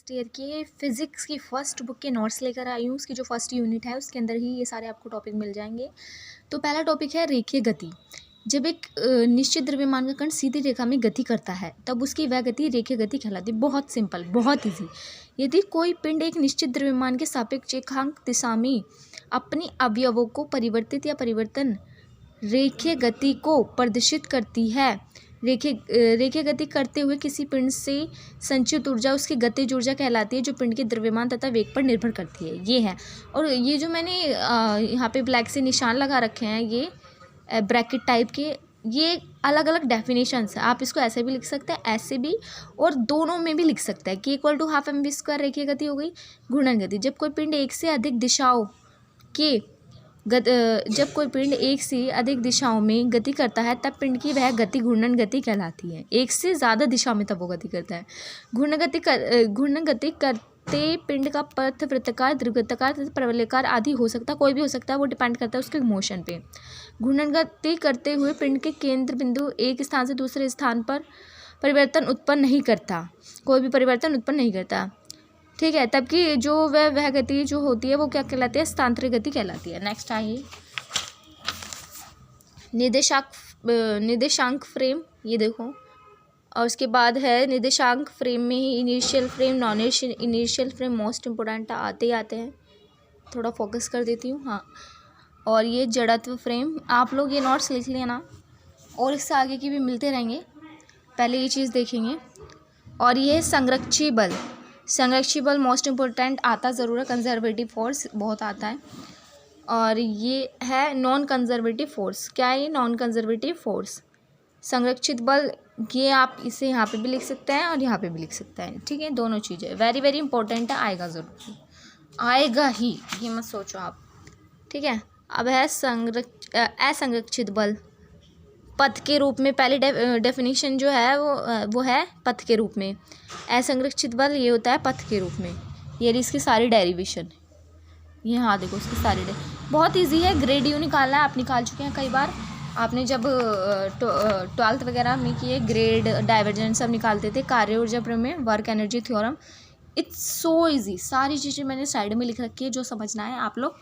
Next year के physics की first book के नोट्स लेकर आई हूँ। उसकी जो फर्स्ट यूनिट है उसके अंदर ही ये सारे आपको टॉपिक मिल जाएंगे। तो पहला टॉपिक है रेखीय गति। जब एक निश्चित द्रव्यमान का कण सीधी रेखा में गति करता है तब उसकी वह गति रेखीय गति कहलाती है। बहुत सिंपल, बहुत ईजी। यदि कोई पिंड एक निश्चित द्रव्यमान के सापेक्ष रेखांक दिशा में अपनी अवयवों को परिवर्तित या परिवर्तन रेखीय गति को प्रदर्शित करती है। रेखीय गति करते हुए किसी पिंड से संचित ऊर्जा उसकी गतिज ऊर्जा कहलाती है, जो पिंड के द्रव्यमान तथा वेग पर निर्भर करती है। ये है। और ये जो मैंने यहाँ पे ब्लैक से निशान लगा रखे हैं, ये ब्रैकेट टाइप के, ये अलग अलग डेफिनेशंस है। आप इसको ऐसे भी लिख सकते हैं, ऐसे भी, और दोनों में भी लिख सकते हैं कि इक्वल टू हाफ mv² रेखीय गति हो गई। घूर्णन गति, जब कोई पिंड एक से अधिक दिशाओं में गति करता है तब पिंड की वह गति घूर्णन गति कहलाती है। एक से ज़्यादा दिशा में तब वो गति करता है। घूर्णन गति करते पिंड का पथ वृत्ताकार, दीर्घवृत्ताकार तथा प्रवलयाकार आदि हो सकता है, कोई भी हो सकता है, वो डिपेंड करता है उसके मोशन पे। घूर्णन गति करते हुए पिंड के केंद्र बिंदु एक स्थान से दूसरे स्थान पर परिवर्तन उत्पन्न नहीं करता, कोई भी परिवर्तन उत्पन्न नहीं करता। ठीक है, तब की जो वह गति जो होती है वो क्या कहलाती है? स्थानांतरित गति कहलाती है। नेक्स्ट आइए निर्देशांक फ्रेम, ये देखो। और उसके बाद है निर्देशांक फ्रेम में ही initial frame, non initial frame most important आते ही आते हैं। थोड़ा फोकस कर देती हूँ, हाँ। और ये जड़त्व फ्रेम, आप लोग ये नोट्स लिख लेना और इससे आगे की भी मिलते रहेंगे। पहले ये चीज़ देखेंगे। और ये संरक्षी बल मोस्ट इम्पोर्टेंट आता ज़रूर है। कंजर्वेटिव फोर्स बहुत आता है। और ये है नॉन कंजर्वेटिव फोर्स। क्या है ये? Non conservative force. संरक्षित बल, ये आप इसे यहाँ पे भी लिख सकते हैं और यहाँ पे भी लिख सकते हैं। ठीक है, दोनों चीज़ें वेरी वेरी इंपॉर्टेंट है, आएगा ज़रूर, आएगा ही, ये मत सोचो आप। ठीक है, अब है असंरक्षित बल पथ के रूप में। पहली डेफिनेशन जो है वो है पथ के रूप में। असंरक्षित बल ये होता है पथ के रूप में। ये इसकी सारी डेरिवेशन, ये हाँ देखो इसकी सारी बहुत इजी है। ग्रेड यू निकालना है, आप निकाल चुके हैं कई बार। आपने जब 12th वगैरह में किए, ग्रेड, डाइवर्जेंस सब निकालते थे, कार्य ऊर्जा प्रमेय, work energy theorem. It's so easy. सारी चीज़ें मैंने साइड में लिख रखी है, जो समझना है आप लोग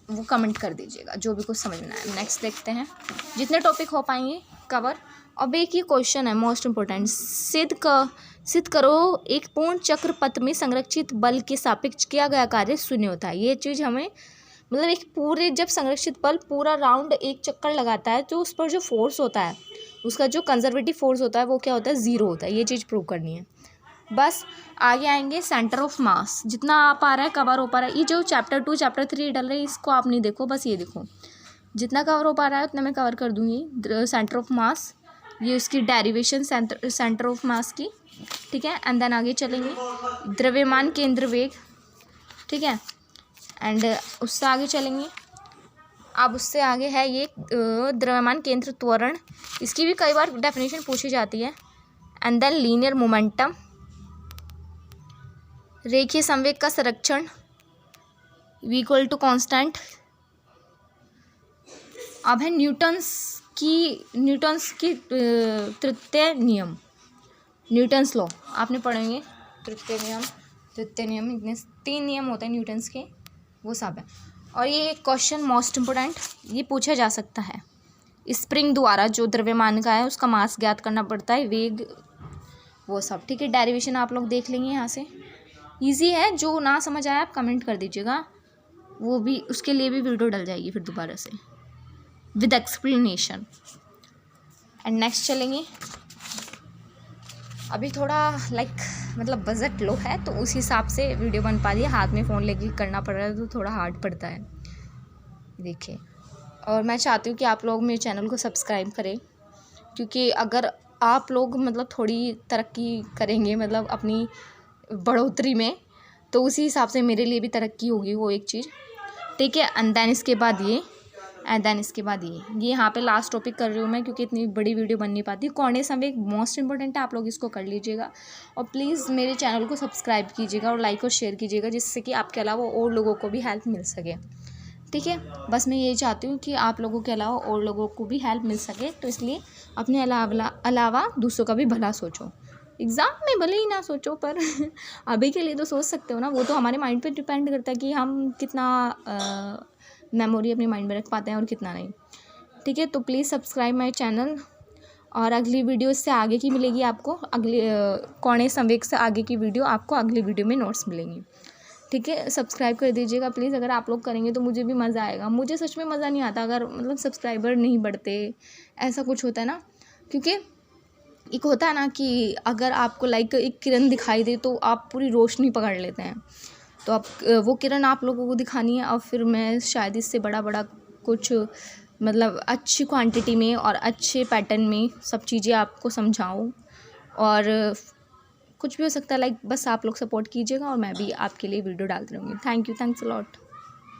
वो कमेंट कर दीजिएगा, जो भी कुछ समझना है। नेक्स्ट देखते हैं, जितने टॉपिक हो पाएंगे कवर। अब एक ये क्वेश्चन है मोस्ट इम्पोर्टेंट, सिद्ध करो एक पूर्ण चक्र पथ में संरक्षित बल के सापेक्ष किया गया कार्य शून्य होता है। ये चीज़ हमें मतलब एक पूरे, जब संरक्षित बल पूरा राउंड एक चक्कर लगाता है तो उस पर जो फोर्स होता है, उसका जो कंजर्वेटिव फोर्स होता है वो क्या होता है? ज़ीरो होता है। ये चीज़ प्रूव करनी है। बस आगे आएंगे सेंटर ऑफ मास, जितना आ पा रहा है कवर हो पा रहा है। ये जो चैप्टर 2 चैप्टर 3 डल रहे हैं इसको आप नहीं देखो, बस ये देखो, जितना कवर हो पा रहा है उतना मैं कवर कर दूँगी। सेंटर ऑफ मास, ये उसकी डेरिवेशन सेंटर ऑफ मास की। ठीक है, एंड देन आगे चलेंगे द्रव्यमान केंद्र वेग। ठीक है, एंड उससे आगे चलेंगे। अब उससे आगे है ये द्रव्यमान केंद्र त्वरण, इसकी भी कई बार डेफिनेशन पूछी जाती है। एंड देन लीनियर मोमेंटम, रेखीय संवेग का संरक्षण, इक्वल टू कांस्टेंट। अब है न्यूटन्स की तृतीय नियम, न्यूटन्स लॉ आपने पढ़ेंगे। तृतीय नियम, इतने 3 नियम होते हैं न्यूटन्स के, वो सब है। और ये क्वेश्चन मोस्ट इम्पोर्टेंट, ये पूछा जा सकता है। स्प्रिंग द्वारा जो द्रव्यमान का है उसका मास ज्ञात करना पड़ता है, वेग, वो सब। ठीक है, डेरिवेशन आप लोग देख लेंगे यहाँ से, इजी है। जो ना समझ आया आप कमेंट कर दीजिएगा, वो भी, उसके लिए भी वीडियो डल जाएगी फिर दोबारा से विद एक्सप्लेनेशन। एंड नेक्स्ट चलेंगे। अभी थोड़ा मतलब बजट लो है तो उस हिसाब से वीडियो बन पा रही है। हाथ में फ़ोन लेके करना पड़ रहा है तो थोड़ा हार्ड पड़ता है, देखिए। और मैं चाहती हूँ कि आप लोग मेरे चैनल को सब्सक्राइब करें, क्योंकि अगर आप लोग मतलब थोड़ी तरक्की करेंगे, मतलब अपनी बढ़ोतरी में, तो उसी हिसाब से मेरे लिए भी तरक्की होगी, वो एक चीज़। ठीक है, एंड देन इसके बाद ये यहाँ पे लास्ट टॉपिक कर रही हूँ मैं, क्योंकि इतनी बड़ी वीडियो बन नहीं पाती। कोणीय संवेग मोस्ट इंपॉर्टेंट है, आप लोग इसको कर लीजिएगा। और प्लीज़ मेरे चैनल को सब्सक्राइब कीजिएगा और लाइक और शेयर कीजिएगा, जिससे कि आपके अलावा और लोगों को भी हेल्प मिल सके। ठीक है, बस मैं यही चाहती हूँ कि आप लोगों के अलावा और लोगों को भी हेल्प मिल सके, तो इसलिए अपने अलावा दूसरों का भी भला सोचो। एग्ज़ाम में भले ही ना सोचो पर अभी के लिए तो सोच सकते हो ना। वो तो हमारे माइंड पे डिपेंड करता है कि हम कितना मेमोरी अपने माइंड में रख पाते हैं और कितना नहीं। ठीक है, तो प्लीज़ सब्सक्राइब माय चैनल, और अगली वीडियो इससे आगे की मिलेगी आपको। अगली कौने संवेग से आगे की वीडियो आपको अगली वीडियो में नोट्स मिलेंगी। ठीक है, सब्सक्राइब कर दीजिएगा प्लीज़। अगर आप लोग करेंगे तो मुझे भी मज़ा आएगा। मुझे सच में मज़ा नहीं आता अगर मतलब सब्सक्राइबर नहीं बढ़ते, ऐसा कुछ होता है ना। क्योंकि एक होता है ना कि अगर आपको लाइक एक किरण दिखाई दे तो आप पूरी रोशनी पकड़ लेते हैं, तो आप वो किरण आप लोगों को दिखानी है। और फिर मैं शायद इससे बड़ा बड़ा कुछ मतलब अच्छी क्वांटिटी में और अच्छे पैटर्न में सब चीज़ें आपको समझाऊँ। और कुछ भी हो सकता है, लाइक बस आप लोग सपोर्ट कीजिएगा और मैं भी आपके लिए वीडियो डालती रहूँगी। Thank you, thanks a lot.